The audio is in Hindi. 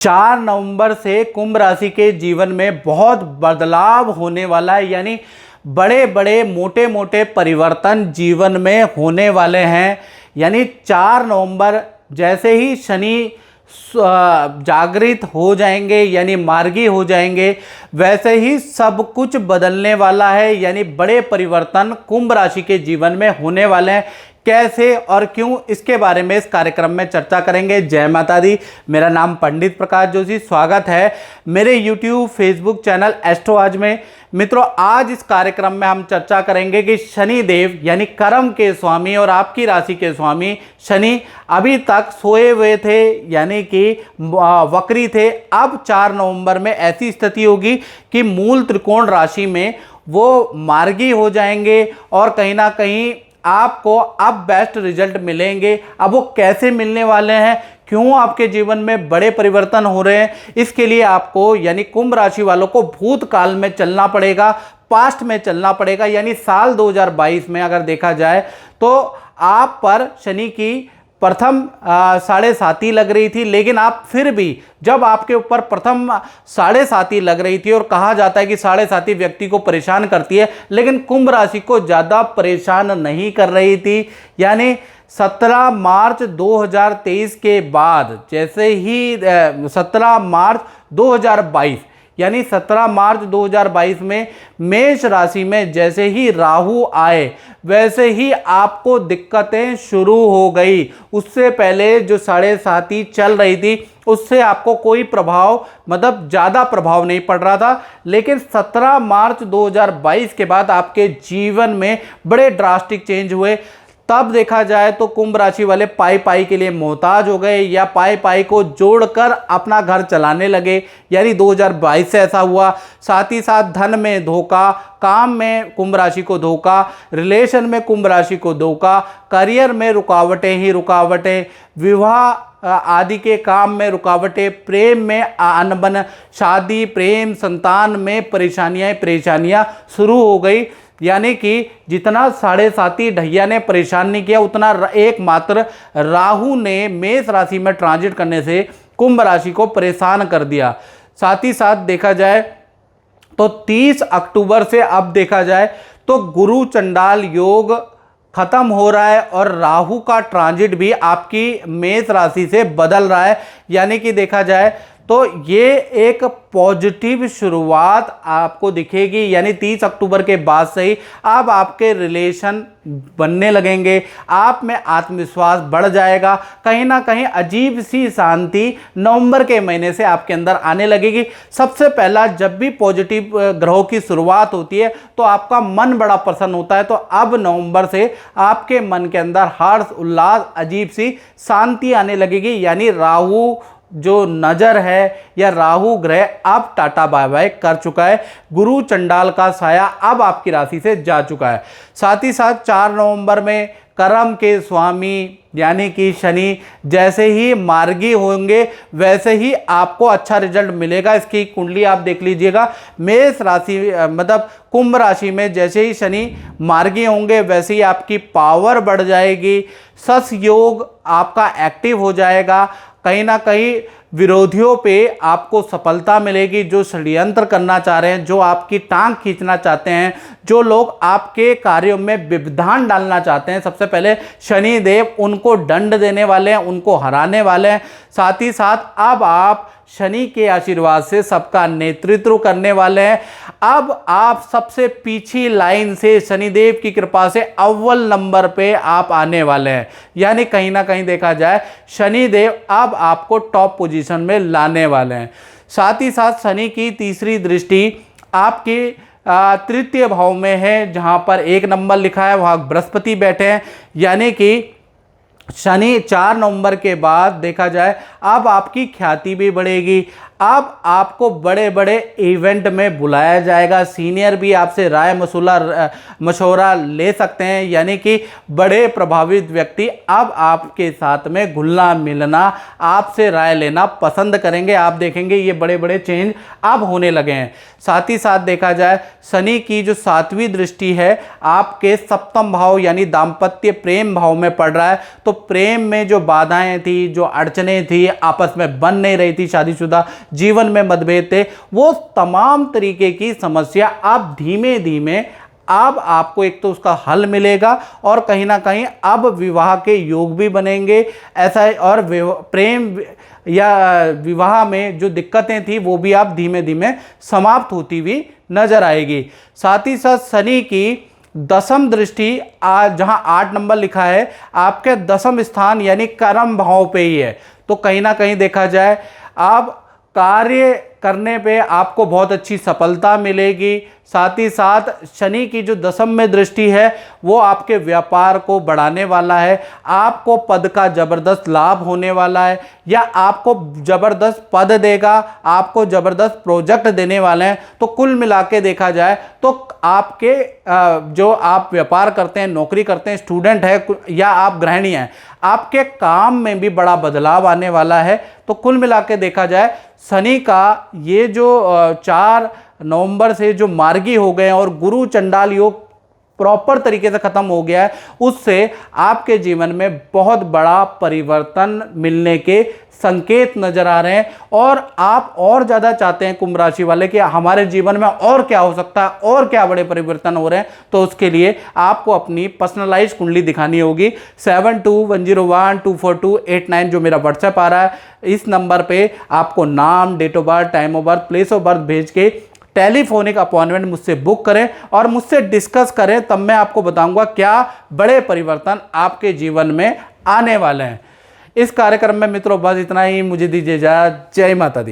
4 नवंबर से कुंभ राशि के जीवन में बहुत बदलाव होने वाला है। यानी बड़े बड़े मोटे मोटे परिवर्तन जीवन में होने वाले हैं। यानी 4 नवंबर जैसे ही शनि जागृत हो जाएंगे, यानी मार्गी हो जाएंगे, वैसे ही सब कुछ बदलने वाला है। यानी बड़े परिवर्तन कुंभ राशि के जीवन में होने वाले हैं। कैसे और क्यों, इसके बारे में इस कार्यक्रम में चर्चा करेंगे। जय माता दी। मेरा नाम पंडित प्रकाश जोशी। स्वागत है मेरे YouTube फेसबुक चैनल एस्ट्रो आज में। मित्रों, आज इस कार्यक्रम में हम चर्चा करेंगे कि शनि देव यानी कर्म के स्वामी और आपकी राशि के स्वामी शनि अभी तक सोए हुए थे, यानी कि वक्री थे। अब 4 नवंबर में ऐसी स्थिति होगी कि मूल त्रिकोण राशि में वो मार्गी हो जाएंगे और कहीं ना कहीं आपको अब बेस्ट रिजल्ट मिलेंगे। अब वो कैसे मिलने वाले हैं, क्यों आपके जीवन में बड़े परिवर्तन हो रहे हैं, इसके लिए आपको यानी कुंभ राशि वालों को भूतकाल में चलना पड़ेगा, पास्ट में चलना पड़ेगा। यानी साल 2022 में अगर देखा जाए तो आप पर शनि की प्रथम 7.5 लग रही थी, लेकिन आप फिर भी जब आपके ऊपर प्रथम 7.5 लग रही थी, और कहा जाता है कि 7.5 व्यक्ति को परेशान करती है, लेकिन कुंभ राशि को ज़्यादा परेशान नहीं कर रही थी। यानी 17 मार्च 2023 के बाद जैसे ही 17 मार्च 2022 यानी 17 मार्च 2022 में मेष राशि में जैसे ही राहु आए, वैसे ही आपको दिक्कतें शुरू हो गई। उससे पहले जो 7.5 चल रही थी उससे आपको कोई प्रभाव, मतलब ज़्यादा प्रभाव नहीं पड़ रहा था, लेकिन 17 मार्च 2022 के बाद आपके जीवन में बड़े ड्रास्टिक चेंज हुए। तब देखा जाए तो कुंभ राशि वाले पाई पाई के लिए मोहताज हो गए, या पाई पाई को जोड़कर अपना घर चलाने लगे। यानी 2022 से ऐसा हुआ। साथ ही साथ धन में धोखा, काम में कुंभ राशि को धोखा, रिलेशन में कुंभ राशि को धोखा, करियर में रुकावटें ही रुकावटें, विवाह आदि के काम में रुकावटें, प्रेम में अनबन, शादी, प्रेम, संतान में परेशानियां शुरू हो गई। यानी कि जितना 7.5 ढैया ने परेशान नहीं किया, उतना एकमात्र राहु ने मेष राशि में ट्रांजिट करने से कुंभ राशि को परेशान कर दिया। साथ ही साथ देखा जाए तो 30 अक्टूबर से अब देखा जाए तो गुरु चंडाल योग खत्म हो रहा है और राहु का ट्रांजिट भी आपकी मेष राशि से बदल रहा है। यानी कि देखा जाए तो ये एक पॉजिटिव शुरुआत आपको दिखेगी। यानी 30 अक्टूबर के बाद से ही अब आपके रिलेशन बनने लगेंगे, आप में आत्मविश्वास बढ़ जाएगा। कहीं ना कहीं अजीब सी शांति नवंबर के महीने से आपके अंदर आने लगेगी। सबसे पहला, जब भी पॉजिटिव ग्रहों की शुरुआत होती है तो आपका मन बड़ा प्रसन्न होता है। तो अब नवंबर से आपके मन के अंदर हर्ष उल्लास, अजीब सी शांति आने लगेगी। यानी राहु जो नजर है या राहु ग्रह अब टाटा बाय बाय कर चुका है, गुरु चंडाल का साया अब आपकी राशि से जा चुका है। साथ ही साथ 4 नवंबर में कर्म के स्वामी यानी कि शनि जैसे ही मार्गी होंगे, वैसे ही आपको अच्छा रिजल्ट मिलेगा। इसकी कुंडली आप देख लीजिएगा। मेष राशि मतलब कुंभ राशि में जैसे ही शनि मार्गी होंगे, वैसे ही आपकी पावर बढ़ जाएगी। सस योग आपका एक्टिव हो जाएगा। कहीं ना कहीं विरोधियों पे आपको सफलता मिलेगी। जो षड्यंत्र करना चाह रहे हैं, जो आपकी टांग खींचना चाहते हैं, जो लोग आपके कार्यों में व्यवधान डालना चाहते हैं, सबसे पहले शनि देव उनको दंड देने वाले हैं, उनको हराने वाले हैं। साथ ही साथ अब आप शनि के आशीर्वाद से सबका नेतृत्व करने वाले हैं। अब आप सबसे पीछे लाइन से शनिदेव की कृपा से अव्वल नंबर पे आप आने वाले हैं। यानी कहीं ना कहीं देखा जाए शनिदेव अब आपको टॉप पोजीशन में लाने वाले हैं। साथ ही साथ शनि की तीसरी दृष्टि आपकी तृतीय भाव में है, जहां पर 1 नंबर लिखा है, वहां बृहस्पति बैठे हैं। यानी कि शनि 4 नवंबर के बाद देखा जाए अब आपकी ख्याति भी बढ़ेगी, अब आपको बड़े बड़े इवेंट में बुलाया जाएगा, सीनियर भी आपसे राय मशवरा ले सकते हैं, यानी कि बड़े प्रभावित व्यक्ति अब आपके साथ में घुलना मिलना, आपसे राय लेना पसंद करेंगे। आप देखेंगे ये बड़े बड़े चेंज अब होने लगे हैं। साथ ही साथ देखा जाए शनि की जो 7वीं दृष्टि है आपके सप्तम भाव यानी दाम्पत्य प्रेम भाव में पड़ रहा है, तो प्रेम में जो बाधाएं थी, जो अड़चने थी, आपस में बन नहीं रही थी, शादीशुदा जीवन में मतभेद थे, वो तमाम तरीके की समस्या अब धीमे धीमे अब आपको एक तो उसका हल मिलेगा और कहीं ना कहीं अब विवाह के योग भी बनेंगे ऐसा है। और प्रेम या विवाह में जो दिक्कतें थी वो भी आप धीमे धीमे समाप्त होती हुई नजर आएगी। साथ ही साथ शनि की 10वीं दृष्टि आज जहां 8 नंबर लिखा है आपके 10वें स्थान यानी कर्म भाव पे ही है, तो कहीं ना कहीं देखा जाए आप कार्य करने पे आपको बहुत अच्छी सफलता मिलेगी। साथ ही साथ शनि की जो 10वीं दृष्टि है वो आपके व्यापार को बढ़ाने वाला है, आपको पद का जबरदस्त लाभ होने वाला है या आपको जबरदस्त पद देगा, आपको जबरदस्त प्रोजेक्ट देने वाले हैं। तो कुल मिला के देखा जाए तो आपके जो आप व्यापार करते हैं, नौकरी करते हैं, स्टूडेंट है या आप गृहिणी हैं, आपके काम में भी बड़ा बदलाव आने वाला है। तो कुल मिला के देखा जाए शनि का ये जो 4 नवंबर से जो मार्गी हो गए हैं और गुरु चंडाल योग प्रॉपर तरीके से खत्म हो गया है, उससे आपके जीवन में बहुत बड़ा परिवर्तन मिलने के संकेत नजर आ रहे हैं। और आप और ज़्यादा चाहते हैं कुंभ राशि वाले कि हमारे जीवन में और क्या हो सकता है और क्या बड़े परिवर्तन हो रहे हैं, तो उसके लिए आपको अपनी पर्सनलाइज कुंडली दिखानी होगी। 7210124289 जो मेरा व्हाट्सएप आ रहा है, इस नंबर पे आपको नाम, date of birth, time of birth, place of birth भेज के टेलीफोनिक अपॉइंटमेंट मुझसे बुक करें और मुझसे डिस्कस करें, तब मैं आपको बताऊंगा क्या बड़े परिवर्तन आपके जीवन में आने वाले हैं। इस कार्यक्रम में मित्रों बस इतना ही, मुझे दीजिए इजाजत। जय माता दी।